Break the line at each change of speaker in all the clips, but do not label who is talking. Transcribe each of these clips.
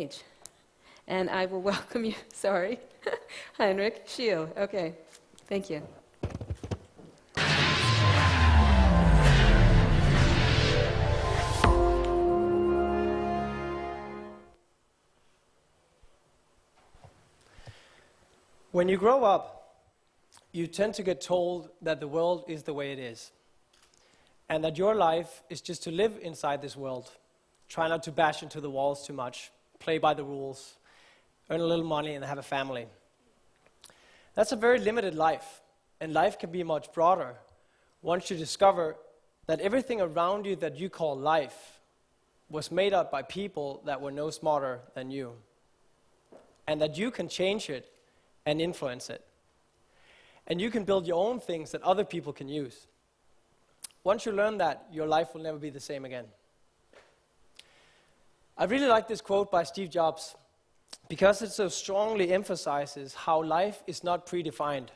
stage. And I will welcome you, sorry, Henrik, Scheel. Okay, thank you.
When you grow up, you tend to get told that the world is the way it is, and that your life is just to live inside this world, try not to bash into the walls too much, play by the rules, earn a little money and have a family. That's a very limited life, and life can be much broader once you discover that everything around you that you call life was made up by people that were no smarter than you, and that you can change it and influence it. And you can build your own things that other people can use. Once you learn that, your life will never be the same again. I really like this quote by Steve Jobs because it so strongly emphasizes how life is not predefined.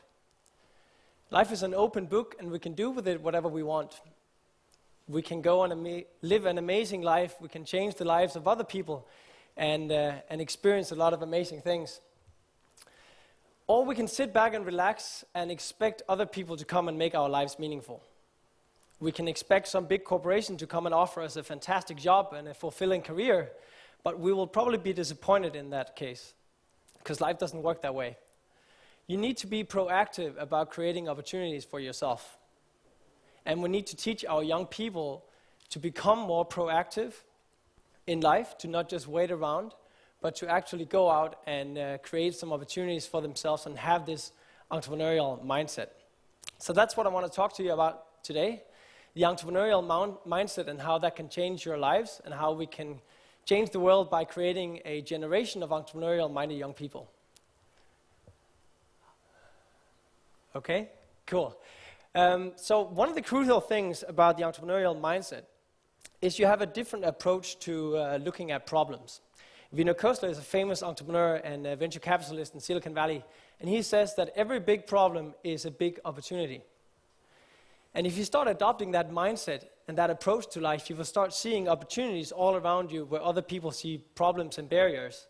Life is an open book, and we can do with it whatever we want. We can go and live an amazing life. We can change the lives of other people and experience a lot of amazing things. Or we can sit back and relax and expect other people to come and make our lives meaningful. We can expect some big corporation to come and offer us a fantastic job and a fulfilling career, but we will probably be disappointed in that case, because life doesn't work that way. You need to be proactive about creating opportunities for yourself. And we need to teach our young people to become more proactive in life, to not just wait around, but to actually go out and create some opportunities for themselves and have this entrepreneurial mindset. So that's what I want to talk to you about today, the entrepreneurial mindset and how that can change your lives and how we can change the world by creating a generation of entrepreneurial-minded young people. Okay, cool. So one of the crucial things about the entrepreneurial mindset is you have a different approach to looking at problems. Vino Kostler is a famous entrepreneur and a venture capitalist in Silicon Valley, and he says that every big problem is a big opportunity. And if you start adopting that mindset and that approach to life, you will start seeing opportunities all around you where other people see problems and barriers.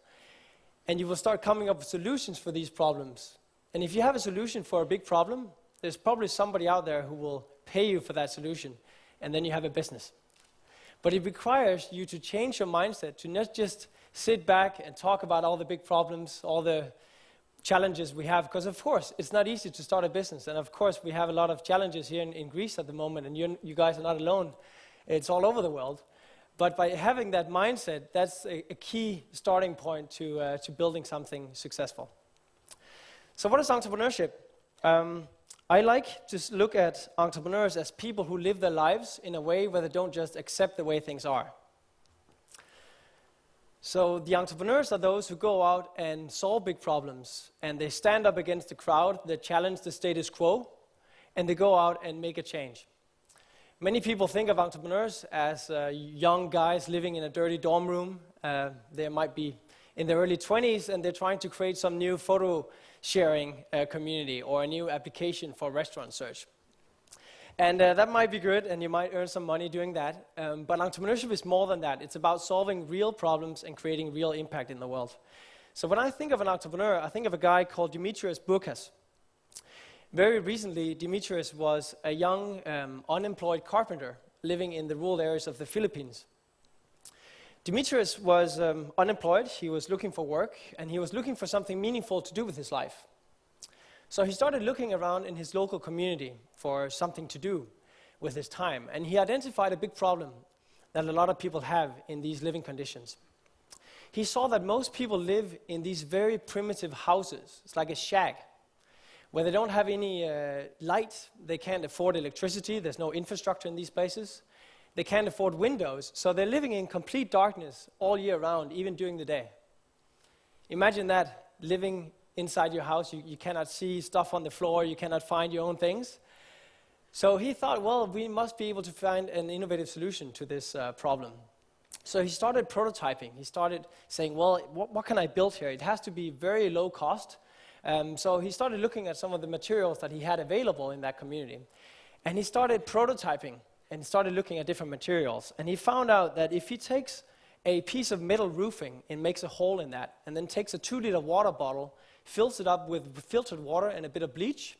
And you will start coming up with solutions for these problems. And if you have a solution for a big problem, there's probably somebody out there who will pay you for that solution, and then you have a business. But it requires you to change your mindset to not just sit back and talk about all the big problems, all the challenges we have, because of course it's not easy to start a business, and of course we have a lot of challenges here in Greece at the moment, and you guys are not alone. It's all over the world. But by having that mindset, that's a key starting point to building something successful. So what is entrepreneurship? I like to look at entrepreneurs as people who live their lives in a way where they don't just accept the way things are. So the entrepreneurs are those who go out and solve big problems, and they stand up against the crowd, they challenge the status quo, and they go out and make a change. Many people think of entrepreneurs as young guys living in a dirty dorm room. They might be in their early 20s, and they're trying to create some new photo sharing community or a new application for restaurant search. And that might be good, and you might earn some money doing that. But entrepreneurship is more than that. It's about solving real problems and creating real impact in the world. So when I think of an entrepreneur, I think of a guy called Dimitrios Burkas. Very recently, Dimitrios was a young, unemployed carpenter living in the rural areas of the Philippines. Dimitrios was unemployed, he was looking for work, and he was looking for something meaningful to do with his life. So he started looking around in his local community for something to do with his time, and he identified a big problem that a lot of people have in these living conditions. He saw that most people live in these very primitive houses. It's like a shack, where they don't have any light, they can't afford electricity, there's no infrastructure in these places. They can't afford windows, so they're living in complete darkness all year round, even during the day. Imagine that, living inside your house, you cannot see stuff on the floor, you cannot find your own things. So he thought, well, we must be able to find an innovative solution to this problem. So he started prototyping. He started saying, well, what can I build here? It has to be very low cost. So he started looking at some of the materials that he had available in that community. And he started prototyping and started looking at different materials. And he found out that if he takes a piece of metal roofing and makes a hole in that, and then takes a 2-liter water bottle, fills it up with filtered water and a bit of bleach,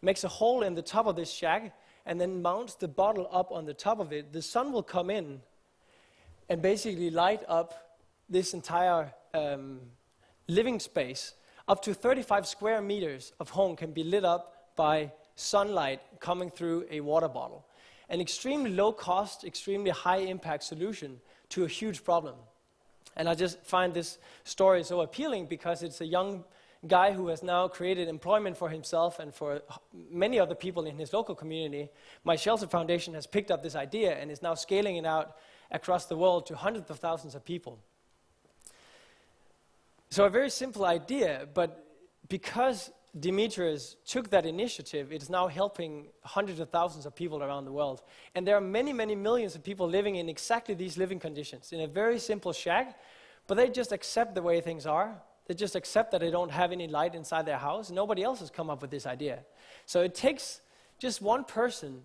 makes a hole in the top of this shack, and then mounts the bottle up on the top of it. The sun will come in and basically light up this entire living space. Up to 35 square meters of home can be lit up by sunlight coming through a water bottle. An extremely low cost, extremely high impact solution to a huge problem. And I just find this story so appealing because it's a young guy who has now created employment for himself and for many other people in his local community. My Shelter Foundation has picked up this idea and is now scaling it out across the world to hundreds of thousands of people. So a very simple idea, but because Demetrius took that initiative, it is now helping hundreds of thousands of people around the world. And there are many, many millions of people living in exactly these living conditions, in a very simple shack, but they just accept the way things are. They just accept that they don't have any light inside their house. Nobody else has come up with this idea. So it takes just one person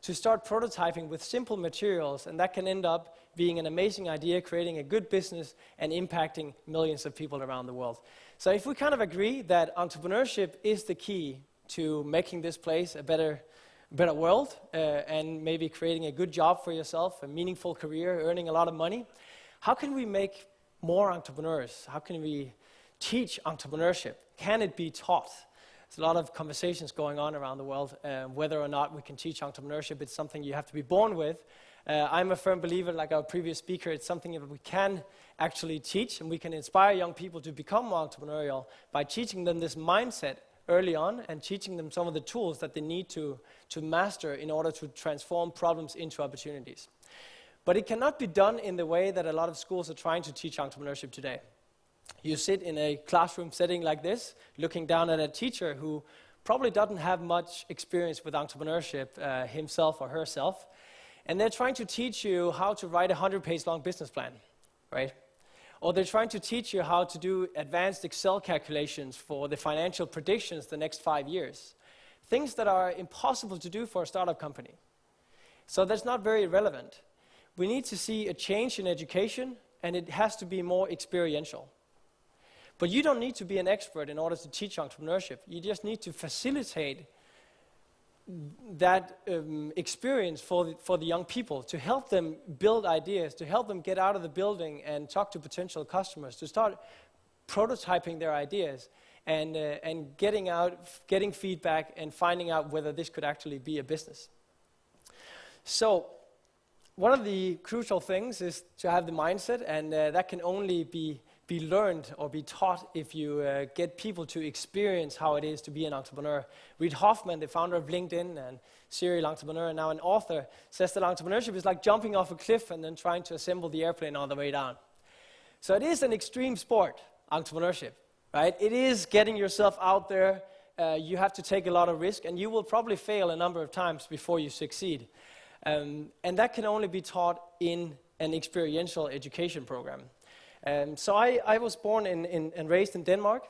to start prototyping with simple materials, and that can end up being an amazing idea, creating a good business, and impacting millions of people around the world. So if we kind of agree that entrepreneurship is the key to making this place a better world, and maybe creating a good job for yourself, a meaningful career, earning a lot of money, how can we make more entrepreneurs? How can we teach entrepreneurship? Can it be taught? There's a lot of conversations going on around the world whether or not we can teach entrepreneurship. It's something you have to be born with. I'm a firm believer, like our previous speaker, it's something that we can actually teach, and we can inspire young people to become more entrepreneurial by teaching them this mindset early on and teaching them some of the tools that they need to master in order to transform problems into opportunities. But it cannot be done in the way that a lot of schools are trying to teach entrepreneurship today. You sit in a classroom setting like this, looking down at a teacher who probably doesn't have much experience with entrepreneurship himself or herself, and they're trying to teach you how to write a 100-page long business plan, right? Or they're trying to teach you how to do advanced Excel calculations for the financial predictions the next 5 years. Things that are impossible to do for a startup company. So that's not very relevant. We need to see a change in education, and it has to be more experiential. But you don't need to be an expert in order to teach entrepreneurship. You just need to facilitate that experience for the young people, to help them build ideas, to help them get out of the building and talk to potential customers, to start prototyping their ideas and getting feedback and finding out whether this could actually be a business. So one of the crucial things is to have the mindset, and that can only be learned or be taught if you get people to experience how it is to be an entrepreneur. Reid Hoffman, the founder of LinkedIn and serial entrepreneur and now an author, says that entrepreneurship is like jumping off a cliff and then trying to assemble the airplane on the way down. So it is an extreme sport, entrepreneurship, right? It is getting yourself out there. You have to take a lot of risk, and you will probably fail a number of times before you succeed. And that can only be taught in an experiential education program. So I was born and raised in Denmark,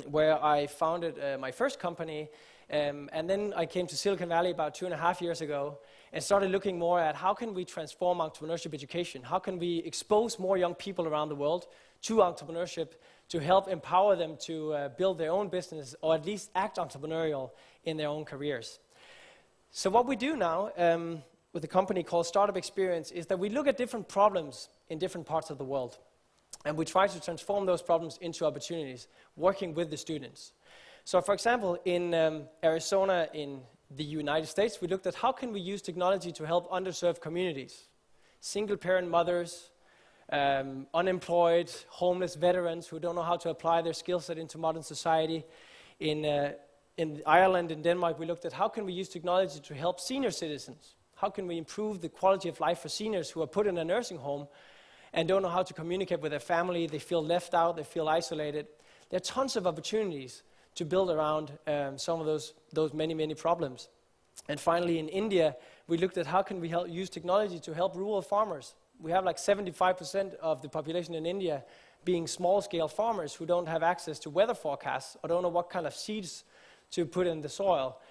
where I founded my first company, and then I came to Silicon Valley about 2.5 years ago and started looking more at how can we transform entrepreneurship education, how can we expose more young people around the world to entrepreneurship to help empower them to build their own business or at least act entrepreneurial in their own careers. So what we do now with a company called Startup Experience is that we look at different problems in different parts of the world, and we try to transform those problems into opportunities, working with the students. So for example, in Arizona in the United States, we looked at how can we use technology to help underserved communities, single-parent mothers, unemployed, homeless veterans who don't know how to apply their skill set into modern society. In Ireland and Denmark, we looked at how can we use technology to help senior citizens. How can we improve the quality of life for seniors who are put in a nursing home and don't know how to communicate with their family, they feel left out, they feel isolated. There are tons of opportunities to build around some of those many, many problems. And finally, in India, we looked at how can we use technology to help rural farmers. We have like 75% of the population in India being small-scale farmers who don't have access to weather forecasts or don't know what kind of seeds to put in the soil.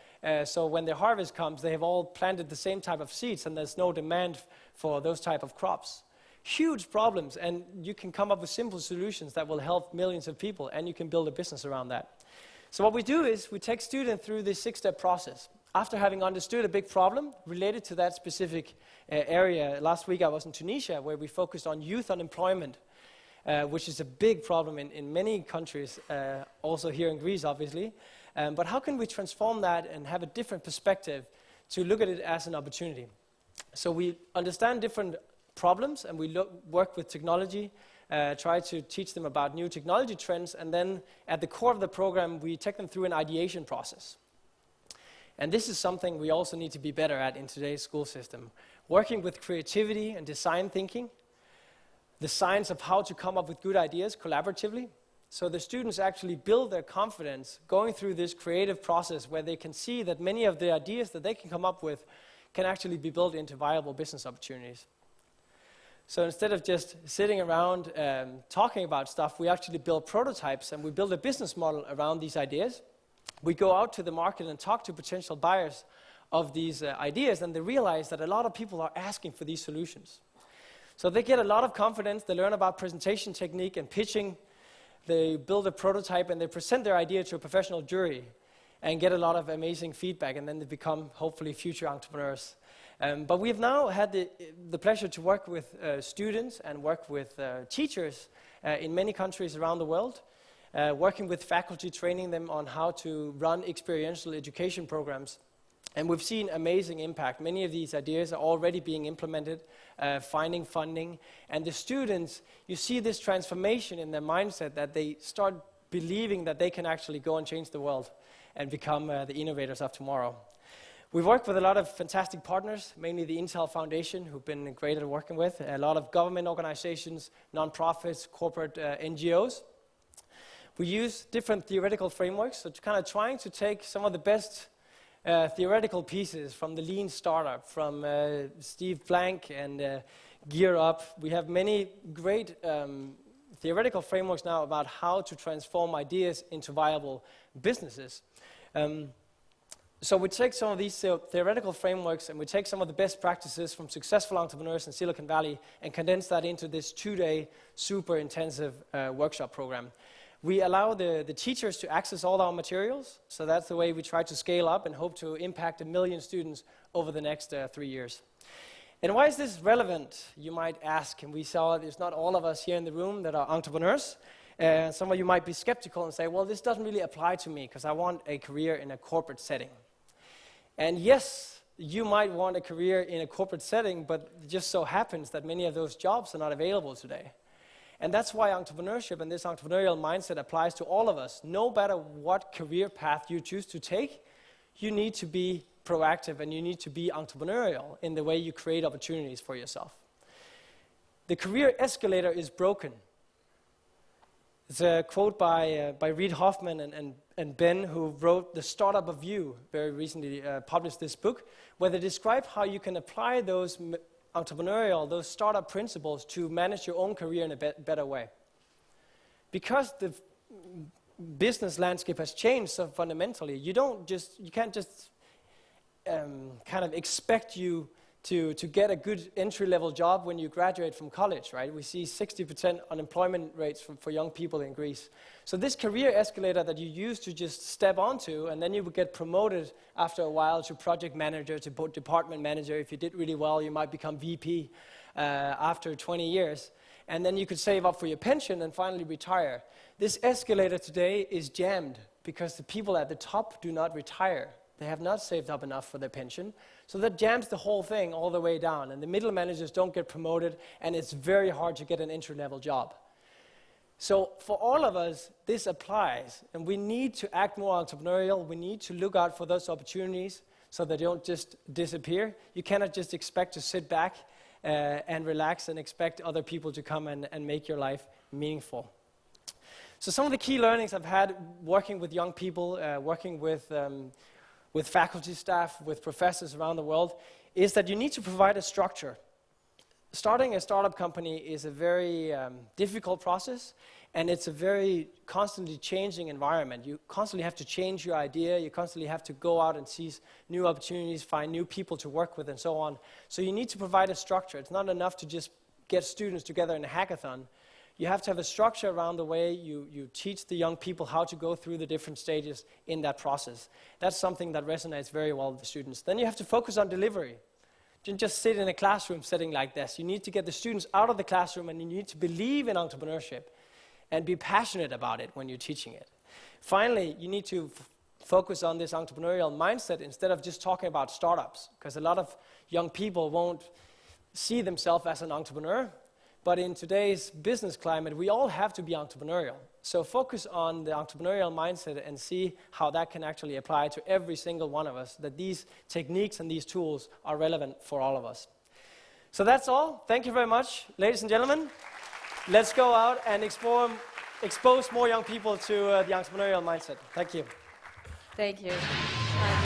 So when the harvest comes, they have all planted the same type of seeds, and there's no demand for those type of crops. huge problems, and you can come up with simple solutions that will help millions of people, and you can build a business around that. So what we do is we take students through this 6-step process. After having understood a big problem related to that specific area, last week I was in Tunisia, where we focused on youth unemployment, which is a big problem in many countries, also here in Greece, obviously. But how can we transform that and have a different perspective to look at it as an opportunity? So we understand different problems, and we work with technology, try to teach them about new technology trends, and then at the core of the program, we take them through an ideation process. And this is something we also need to be better at in today's school system. Working with creativity and design thinking, the science of how to come up with good ideas collaboratively, so the students actually build their confidence going through this creative process where they can see that many of the ideas that they can come up with can actually be built into viable business opportunities. So instead of just sitting around talking about stuff, we actually build prototypes, and we build a business model around these ideas. We go out to the market and talk to potential buyers of these ideas, and they realize that a lot of people are asking for these solutions. So they get a lot of confidence, they learn about presentation technique and pitching, they build a prototype, and they present their idea to a professional jury and get a lot of amazing feedback, and then they become, hopefully, future entrepreneurs. But we've now had the pleasure to work with students and work with teachers in many countries around the world, working with faculty, training them on how to run experiential education programs. And we've seen amazing impact. Many of these ideas are already being implemented, finding funding. And the students, you see this transformation in their mindset that they start believing that they can actually go and change the world and become the innovators of tomorrow. We've worked with a lot of fantastic partners, mainly the Intel Foundation, who've been great at working with, a lot of government organizations, nonprofits, corporate NGOs. We use different theoretical frameworks, so kind of trying to take some of the best theoretical pieces from the lean startup, from Steve Blank and Gear Up. We have many great theoretical frameworks now about how to transform ideas into viable businesses. So we take some of these theoretical frameworks, and we take some of the best practices from successful entrepreneurs in Silicon Valley and condense that into this 2-day super intensive workshop program. We allow the teachers to access all our materials, so that's the way we try to scale up and hope to impact 1 million students over the next 3 years. And why is this relevant, you might ask? And we saw there's not all of us here in the room that are entrepreneurs. Some of you might be skeptical and say, well, this doesn't really apply to me because I want a career in a corporate setting. And yes, you might want a career in a corporate setting, but it just so happens that many of those jobs are not available today. And that's why entrepreneurship and this entrepreneurial mindset applies to all of us. No matter what career path you choose to take, you need to be proactive and you need to be entrepreneurial in the way you create opportunities for yourself. The career escalator is broken. It's a quote by Reid Hoffman and Ben, who wrote The Startup of You, very recently published this book, where they describe how you can apply those entrepreneurial, those startup principles to manage your own career in a better way. Because the business landscape has changed so fundamentally, you can't just kind of expect you to get a good entry-level job when you graduate from college, right? We see 60% unemployment rates for young people in Greece. So this career escalator that you used to just step onto, and then you would get promoted after a while to project manager, to department manager. If you did really well, you might become VP after 20 years. And then you could save up for your pension and finally retire. This escalator today is jammed because the people at the top do not retire. They have not saved up enough for their pension. So that jams the whole thing all the way down. And the middle managers don't get promoted, and it's very hard to get an entry-level job. So for all of us, this applies. And we need to act more entrepreneurial. We need to look out for those opportunities so they don't just disappear. You cannot just expect to sit back and relax and expect other people to come and make your life meaningful. So some of the key learnings I've had working with young people, working with faculty staff, with professors around the world, is that you need to provide a structure. Starting a startup company is a very difficult process, and it's a very constantly changing environment. You constantly have to change your idea, you constantly have to go out and seize new opportunities, find new people to work with, and so on. So you need to provide a structure. It's not enough to just get students together in a hackathon, you have to have a structure around the way you teach the young people how to go through the different stages in that process. That's something that resonates very well with the students. Then you have to focus on delivery. Don't just sit in a classroom setting like this. You need to get the students out of the classroom, and you need to believe in entrepreneurship and be passionate about it when you're teaching it. Finally, you need to focus on this entrepreneurial mindset instead of just talking about startups, because a lot of young people won't see themselves as an entrepreneur. But in today's business climate, we all have to be entrepreneurial. So focus on the entrepreneurial mindset and see how that can actually apply to every single one of us, that these techniques and these tools are relevant for all of us. So that's all. Thank you very much, ladies and gentlemen. Let's go out and expose more young people to the entrepreneurial mindset. Thank you.
Thank you.